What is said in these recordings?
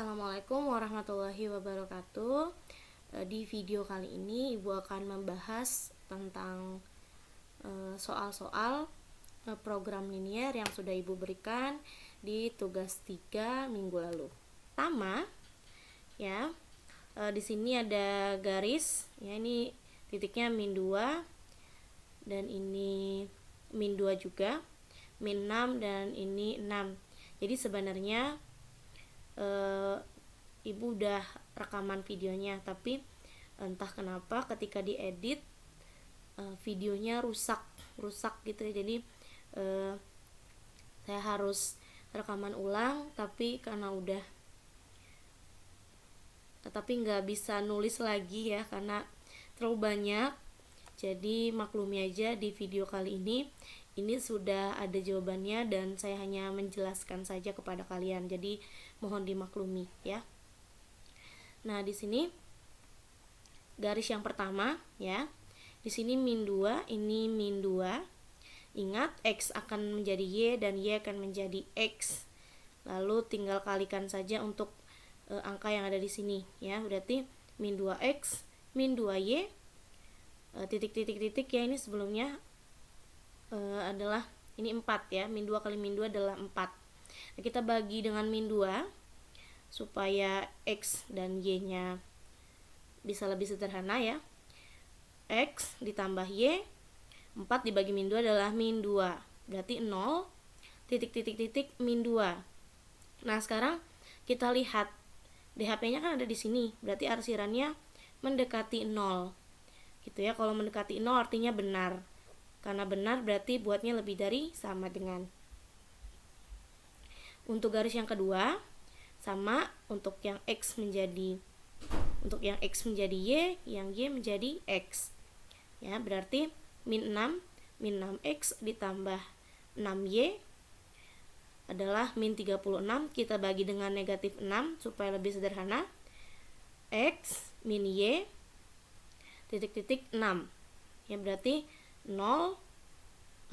Assalamualaikum warahmatullahi wabarakatuh. Di video kali ini Ibu akan membahas tentang soal-soal program linier yang sudah Ibu berikan di tugas 3 minggu lalu. Pertama, ya, di sini ada garis, ya, ini titiknya min 2 dan ini min 2 juga, min 6 dan ini 6. Jadi sebenarnya Ibu udah rekaman videonya, tapi entah kenapa ketika diedit videonya rusak gitu ya. Jadi saya harus rekaman ulang, tapi nggak bisa nulis lagi ya karena terlalu banyak. Jadi maklumi aja, di video kali ini sudah ada jawabannya dan saya hanya menjelaskan saja kepada kalian. Jadi mohon dimaklumi ya. Nah, di sini garis yang pertama ya. Di sini min 2, ini min 2. Ingat, X akan menjadi Y dan Y akan menjadi X. Lalu tinggal kalikan saja untuk angka yang ada di sini ya. Berarti min 2X, min 2Y, titik-titik-titik ya, ini sebelumnya adalah ini 4 ya. Min 2 kali min 2 adalah 4. Nah, kita bagi dengan min 2 supaya X dan Y nya bisa lebih sederhana ya. X ditambah Y, 4 dibagi min 2 adalah min 2. Berarti 0 titik-titik-titik min 2. Nah, sekarang kita lihat DHP nya kan ada di sini, berarti arsirannya mendekati 0 gitu ya. Kalau mendekati 0 artinya benar. Karena benar berarti buatnya lebih dari sama dengan. Untuk garis yang kedua sama, untuk yang X menjadi Y, yang Y menjadi X. Ya, berarti min 6X ditambah 6Y adalah min 36. Kita bagi dengan negatif 6 supaya lebih sederhana. X min Y titik-titik 6. Ya, berarti 0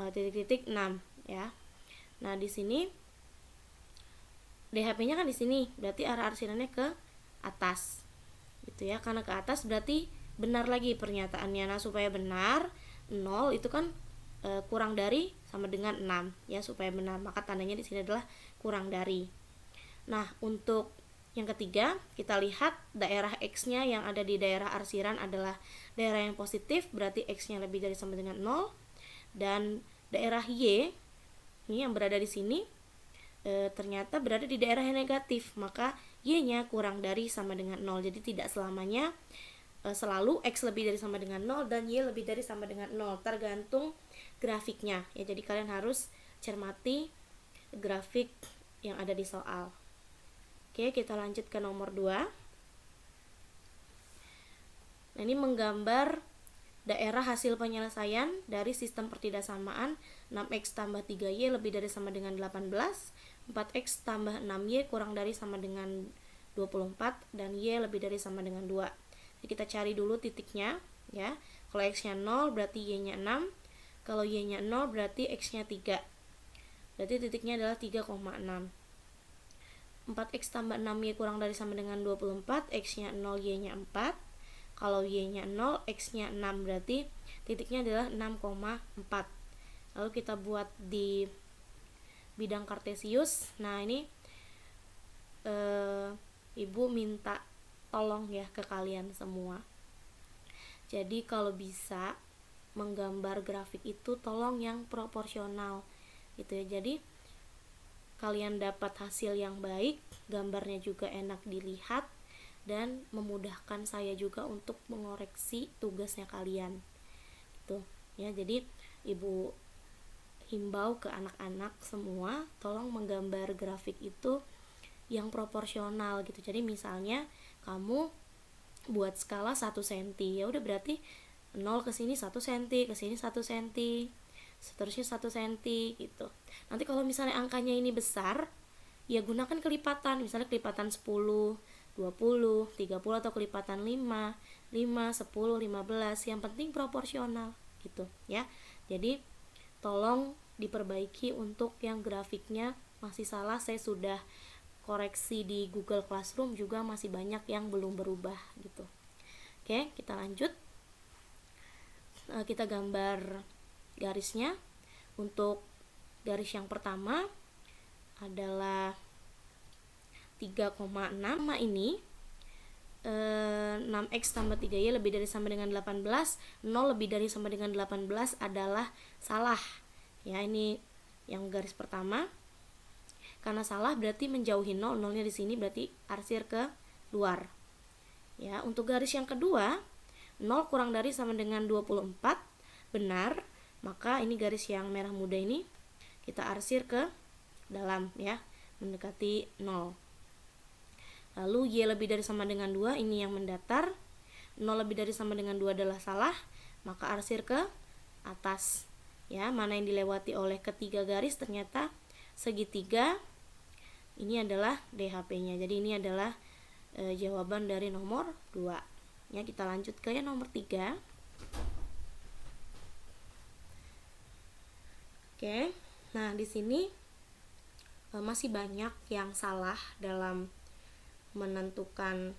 titik-titik 6 ya. Nah, di sini DHP-nya kan di sini, berarti arah arsirannya ke atas. Gitu ya. Karena ke atas berarti benar lagi pernyataannya. Nah, supaya benar 0 itu kan kurang dari sama dengan 6 ya, supaya benar maka tandanya di sini adalah kurang dari. Nah, untuk yang ketiga, kita lihat daerah X-nya yang ada di daerah arsiran adalah daerah yang positif, berarti X-nya lebih dari sama dengan 0. Dan daerah Y ini yang berada di sini ternyata berada di daerah yang negatif, maka Y-nya kurang dari sama dengan 0. Jadi tidak selamanya selalu X lebih dari sama dengan 0 dan Y lebih dari sama dengan 0, tergantung grafiknya ya. Jadi kalian harus cermati grafik yang ada di soal. Oke, kita lanjut ke nomor 2. Nah, ini menggambar daerah hasil penyelesaian dari sistem pertidaksamaan 6X tambah 3Y lebih dari sama dengan 18, 4X tambah 6Y kurang dari sama dengan 24, dan Y lebih dari sama dengan 2. Jadi kita cari dulu titiknya ya. Kalau X-nya 0 berarti Y-nya 6. Kalau Y-nya 0 berarti X-nya 3. Berarti titiknya adalah 3,6. 4X tambah 6Y kurang dari sama dengan 24, X-nya 0, Y-nya 4. Kalau Y-nya 0, X-nya 6, berarti titiknya adalah 6,4. Lalu kita buat di bidang kartesius. Nah, ini Ibu minta tolong ya ke kalian semua. Jadi kalau bisa menggambar grafik itu tolong yang proporsional gitu ya. Jadi kalian dapat hasil yang baik, gambarnya juga enak dilihat, dan memudahkan saya juga untuk mengoreksi tugasnya kalian gitu ya. Jadi Ibu himbau ke anak-anak semua, tolong menggambar grafik itu yang proporsional gitu. Jadi misalnya kamu buat skala 1 cm, ya udah berarti 0 ke sini 1 cm, ke sini 1 cm, seterusnya 1 cm gitu. Nanti kalau misalnya angkanya ini besar, ya gunakan kelipatan, misalnya kelipatan 10, 20, 30 atau kelipatan 5, 10, 15, yang penting proporsional gitu ya. Jadi tolong diperbaiki untuk yang grafiknya masih salah. Saya sudah koreksi di Google Classroom juga masih banyak yang belum berubah gitu. Oke, kita lanjut. Kita gambar garisnya. Untuk garis yang pertama adalah 3,6 ini 6x tambah 3y lebih dari sama dengan 18, 0 lebih dari sama dengan 18 adalah salah. Ya, ini yang garis pertama. Karena salah berarti menjauhi 0, 0-nya di sini berarti arsir ke luar. Ya, untuk garis yang kedua, 0 kurang dari sama dengan 24 benar, maka ini garis yang merah muda ini kita arsir ke dalam ya, mendekati 0. Lalu y lebih dari sama dengan 2 ini yang mendatar. 0 lebih dari sama dengan 2 adalah salah, maka arsir ke atas. Ya, mana yang dilewati oleh ketiga garis ternyata segitiga. Ini adalah DHP-nya. Jadi ini adalah jawaban dari nomor 2. Ya, kita lanjut ke yang nomor 3. Oke. Nah, di sini masih banyak yang salah dalam menentukan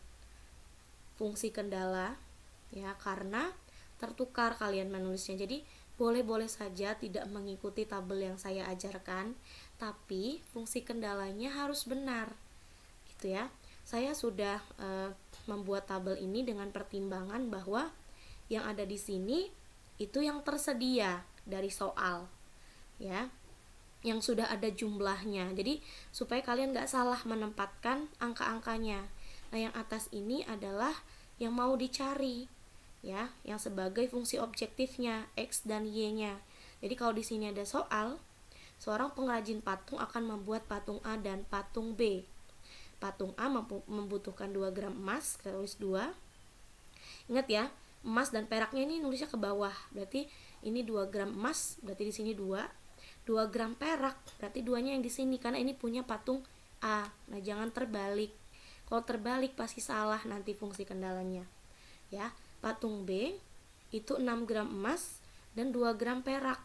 fungsi kendala ya, karena tertukar kalian menulisnya. Jadi boleh-boleh saja tidak mengikuti tabel yang saya ajarkan, tapi fungsi kendalanya harus benar gitu ya. Saya sudah membuat tabel ini dengan pertimbangan bahwa yang ada di sini itu yang tersedia dari soal ya, yang sudah ada jumlahnya. Jadi supaya kalian gak salah menempatkan angka-angkanya. Nah, yang atas ini adalah yang mau dicari ya, yang sebagai fungsi objektifnya x dan y-nya. Jadi kalau di sini ada soal, seorang pengrajin patung akan membuat patung A dan patung B. Patung A membutuhkan 2 gram emas, kita tulis 2. Ingat ya, emas dan peraknya ini nulisnya ke bawah. Berarti ini 2 gram emas, berarti di sini 2 gram perak, berarti 2-nya yang di sini karena ini punya patung A. Nah, jangan terbalik. Kalau terbalik pasti salah nanti fungsi kendalanya. Ya, patung B itu 6 gram emas dan 2 gram perak.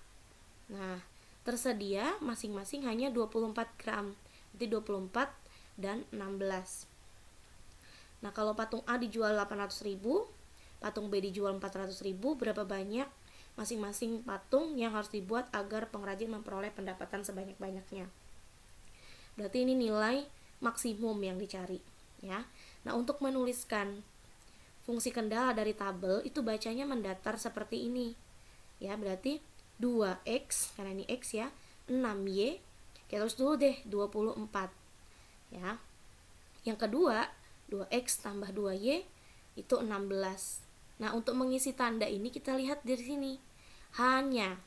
Nah, tersedia masing-masing hanya 24 gram. Berarti 24 dan 16. Nah, kalau patung A dijual 800.000, patung B dijual 400.000, berapa banyak masing-masing patung yang harus dibuat agar pengrajin memperoleh pendapatan sebanyak-banyaknya? Berarti ini nilai maksimum yang dicari ya. Nah, untuk menuliskan fungsi kendala dari tabel itu bacanya mendatar seperti ini ya. Berarti 2x, karena ini x ya, 6y, kita tulis dulu deh 24 ya. Yang kedua 2x tambah 2y itu 16. Nah, untuk mengisi tanda ini kita lihat dari sini. Hanya.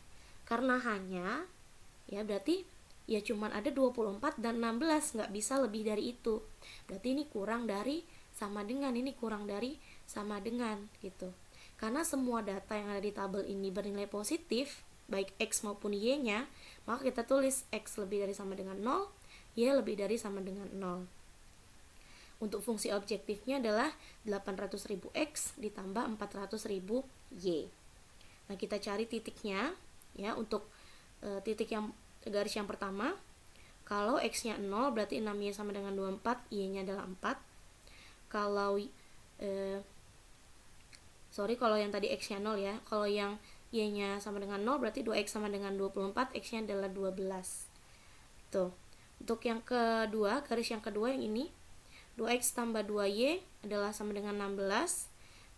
Karena hanya ya berarti ya cuman ada 24 dan 16, nggak bisa lebih dari itu. Berarti ini kurang dari sama dengan, ini kurang dari sama dengan gitu. Karena semua data yang ada di tabel ini bernilai positif, baik x maupun y-nya, maka kita tulis x lebih dari sama dengan 0, y lebih dari sama dengan 0. Untuk fungsi objektifnya adalah 800.000 x ditambah 400.000 y. Nah, kita cari titiknya ya. Untuk titik yang garis yang pertama, kalau x-nya 0 berarti 6y sama dengan 24, y-nya adalah 4. Kalau kalau yang tadi x-nya 0 ya. Kalau yang y-nya sama dengan 0 berarti 2x sama dengan 24, x-nya adalah 12. Tuh. Untuk yang kedua, garis yang kedua yang ini, 2x tambah 2y adalah sama dengan 16.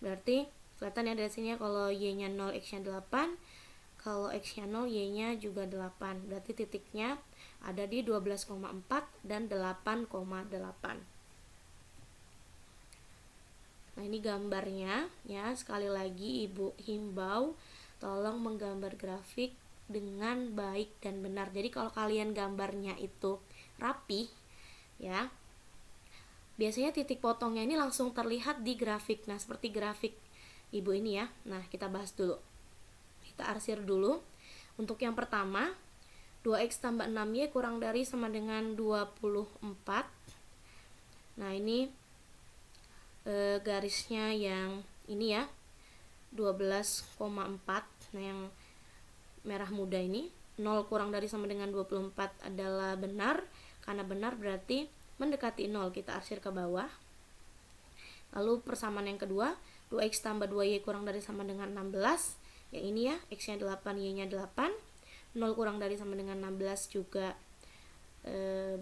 Berarti kelihatan ya dari sini ya, kalau y-nya 0, x-nya 8. Kalau x-nya 0, y-nya juga 8. Berarti titiknya ada di 12,4 dan 8,8. Nah, ini gambarnya ya. Sekali lagi Ibu himbau tolong menggambar grafik dengan baik dan benar. Jadi kalau kalian gambarnya itu rapi ya, biasanya titik potongnya ini langsung terlihat di grafik. Nah, seperti grafik Ibu ini ya. Nah, kita bahas dulu. Kita arsir dulu. Untuk yang pertama, 2x tambah 6y kurang dari sama dengan 24. Nah, ini garisnya yang ini ya, 12,4. Nah, yang merah muda ini, 0 kurang dari sama dengan 24 adalah benar. Karena benar berarti mendekati 0, kita arsir ke bawah. Lalu persamaan yang kedua, 2x tambah 2y kurang dari sama dengan 16. Yang ini ya, x-nya 8, y-nya 8. 0 kurang dari sama dengan 16 juga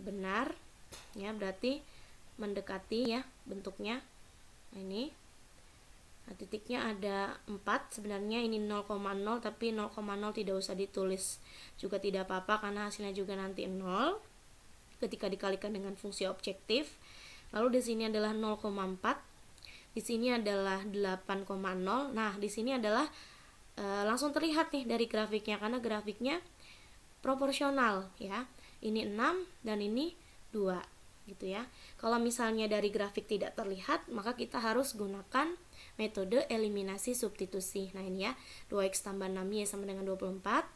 benar. Ya, berarti mendekati ya bentuknya. Nah, ini. Nah, titiknya ada 4. Sebenarnya ini 0,0, tapi 0,0 tidak usah ditulis juga tidak apa-apa karena hasilnya juga nanti 0 ketika dikalikan dengan fungsi objektif. Lalu di sini adalah 0,4. Di sini adalah 8,0. Nah, di sini adalah langsung terlihat nih dari grafiknya karena grafiknya proporsional ya. Ini 6 dan ini 2 gitu ya. Kalau misalnya dari grafik tidak terlihat, maka kita harus gunakan metode eliminasi substitusi. Nah, ini ya, 2x tambah 6y sama dengan 24,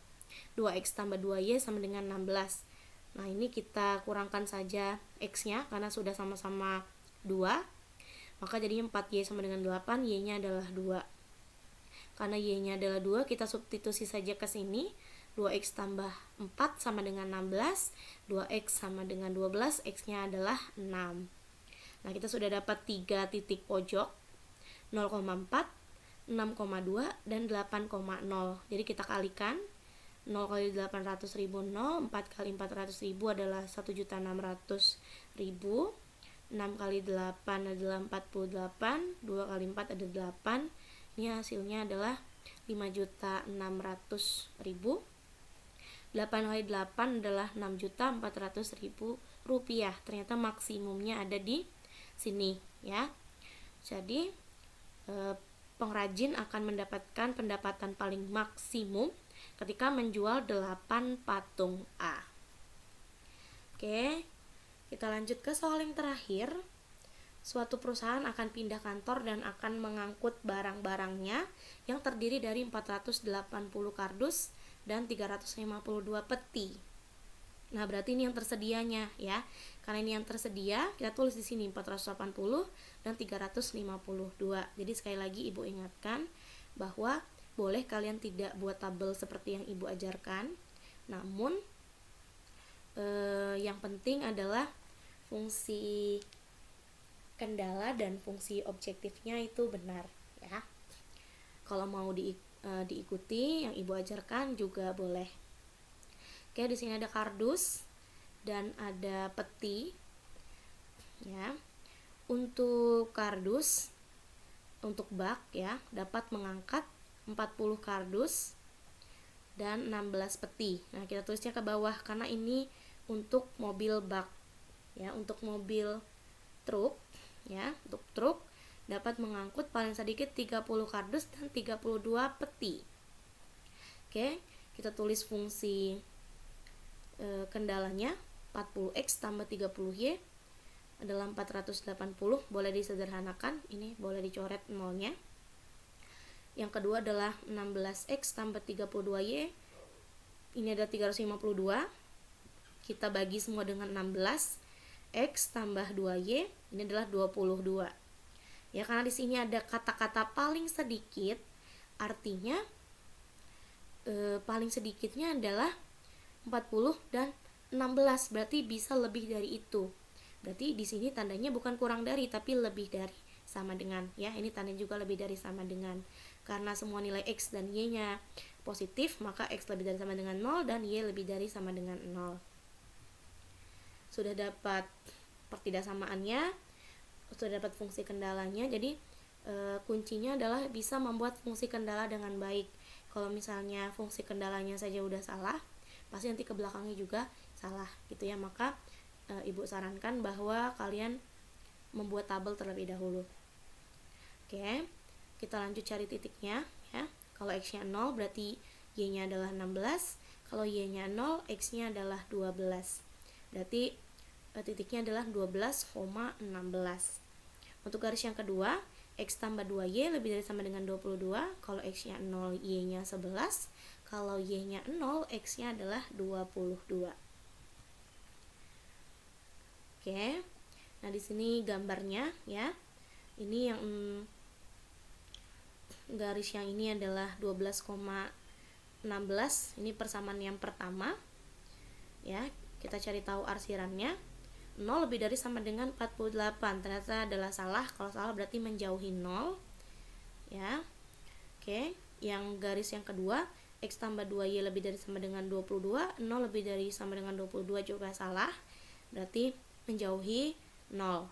2x tambah 2y sama dengan 16. Nah, ini kita kurangkan saja x-nya karena sudah sama-sama 2. Maka jadinya 4y sama dengan 8, y-nya adalah 2. Karena y-nya adalah 2, kita substitusi saja ke sini. 2x tambah 4 sama dengan 16, 2x sama dengan 12, x-nya adalah 6. Nah, kita sudah dapat 3 titik pojok, 0,4, 6,2, dan 8,0. Jadi kita kalikan, 0 kali 800.000, 0, 4 kali 400.000 adalah 1.600.000, 6 kali 8 adalah 48, 2 kali 4 ada 8. Ini hasilnya adalah 5.600.000. 8 kali 8 adalah 6.400.000 rupiah. Ternyata maksimumnya ada di sini ya. Jadi pengrajin akan mendapatkan pendapatan paling maksimum ketika menjual 8 patung A. Oke, kita lanjut ke soal yang terakhir. Suatu perusahaan akan pindah kantor dan akan mengangkut barang-barangnya yang terdiri dari 480 kardus dan 352 peti. Nah, berarti ini yang tersedianya ya. Karena ini yang tersedia, kita tulis di sini 480 dan 352. Jadi sekali lagi Ibu ingatkan bahwa boleh kalian tidak buat tabel seperti yang Ibu ajarkan. Namun yang penting adalah fungsi kendala dan fungsi objektifnya itu benar ya. Kalau mau diikuti yang Ibu ajarkan juga boleh. Oke, di sini ada kardus dan ada peti. Ya. Untuk kardus, untuk bak ya, dapat mengangkat 40 kardus dan 16 peti. Nah, kita tulisnya ke bawah karena ini untuk mobil bak. Ya, untuk mobil truk ya, untuk truk dapat mengangkut paling sedikit 30 kardus dan 32 peti. Oke, kita tulis fungsi kendalanya 40x tambah 30y adalah 480. Boleh disederhanakan, ini boleh dicoret nolnya. Yang kedua adalah 16x tambah 32y, ini ada 352. Kita bagi semua dengan 16. X tambah 2y, ini adalah 22. Ya, karena di sini ada kata-kata paling sedikit, artinya paling sedikitnya adalah 40 dan 16, berarti bisa lebih dari itu. Berarti di sini tandanya bukan kurang dari, tapi lebih dari, sama dengan ya. Ini tandanya juga lebih dari sama dengan. Karena semua nilai x dan y-nya positif, maka x lebih dari sama dengan 0 dan y lebih dari sama dengan 0. Sudah dapat pertidaksamaannya, sudah dapat fungsi kendalanya. Jadi kuncinya adalah bisa membuat fungsi kendala dengan baik. Kalau misalnya fungsi kendalanya saja udah salah, pasti nanti ke belakangnya juga salah gitu ya. Maka Ibu sarankan bahwa kalian membuat tabel terlebih dahulu. Oke, kita lanjut cari titiknya ya. Kalau x-nya 0 berarti y-nya adalah 16. Kalau y-nya 0, x-nya adalah 12. Berarti titiknya adalah 12,16. Untuk garis yang kedua, x tambah 2y lebih dari sama dengan 22. Kalau x-nya 0, y-nya 11. Kalau y-nya 0, x-nya adalah 22. Oke. Nah, di sini gambarnya ya. Ini yang garis yang ini adalah 12,16. Ini persamaan yang pertama. Ya, kita cari tahu arsirannya. 0 lebih dari sama dengan 48. Ternyata adalah salah. Kalau salah berarti menjauhi 0 ya. Oke, yang garis yang kedua, X tambah 2Y lebih dari sama dengan 22, 0 lebih dari sama dengan 22 juga salah, berarti menjauhi 0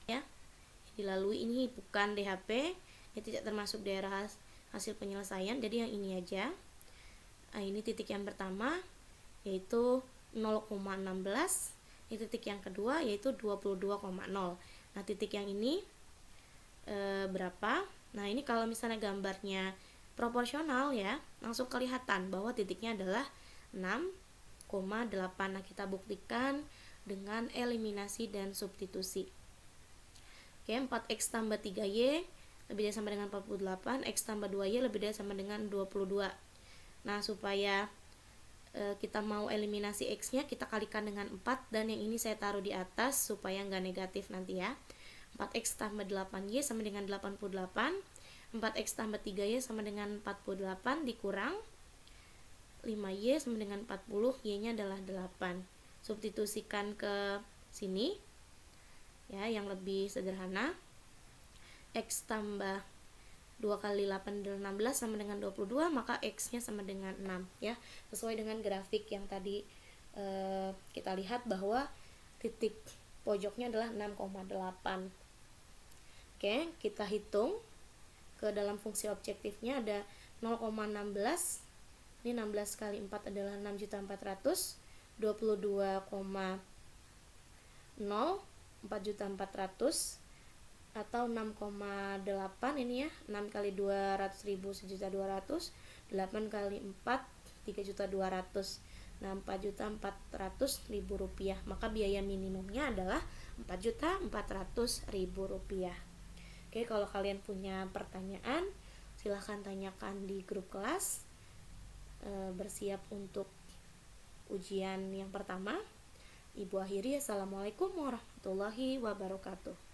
ya. Dilalui ini bukan DHP, ini tidak termasuk daerah hasil penyelesaian, jadi yang ini aja. Nah, ini titik yang pertama yaitu 0,16, ini titik yang kedua yaitu 22,0. Nah, titik yang ini berapa? Nah, ini kalau misalnya gambarnya proporsional ya, langsung kelihatan bahwa titiknya adalah 6,8. Nah, kita buktikan dengan eliminasi dan substitusi. Oke, 4x tambah 3y lebih dari sama dengan 48, x tambah 2y lebih dari sama dengan 22. Nah, supaya kita mau eliminasi x-nya, kita kalikan dengan 4, dan yang ini saya taruh di atas supaya nggak negatif nanti ya. 4x tambah 8y sama dengan 88, 4x tambah 3y sama dengan 48, dikurang 5y sama dengan 40, y-nya adalah 8. Substitusikan ke sini ya, yang lebih sederhana. X tambah 2 kali 8 adalah 16 sama dengan 22, maka x-nya sama dengan 6 ya. Sesuai dengan grafik yang tadi kita lihat bahwa titik pojoknya adalah 6,8. Oke, kita hitung ke dalam fungsi objektifnya ada 0,16. Ini 16 kali 4 adalah 6.400, 22,0 4.400, atau 6,8 ini ya, 6 kali 200.000 1.200.000, 8 kali 4 3.200.000. Nah, 4.400.000 rupiah. Maka biaya minimumnya adalah 4.400.000 rupiah. Oke, kalau kalian punya pertanyaan, silahkan tanyakan di grup kelas. Bersiap untuk ujian yang pertama. Ibu akhiri, assalamualaikum warahmatullahi wabarakatuh.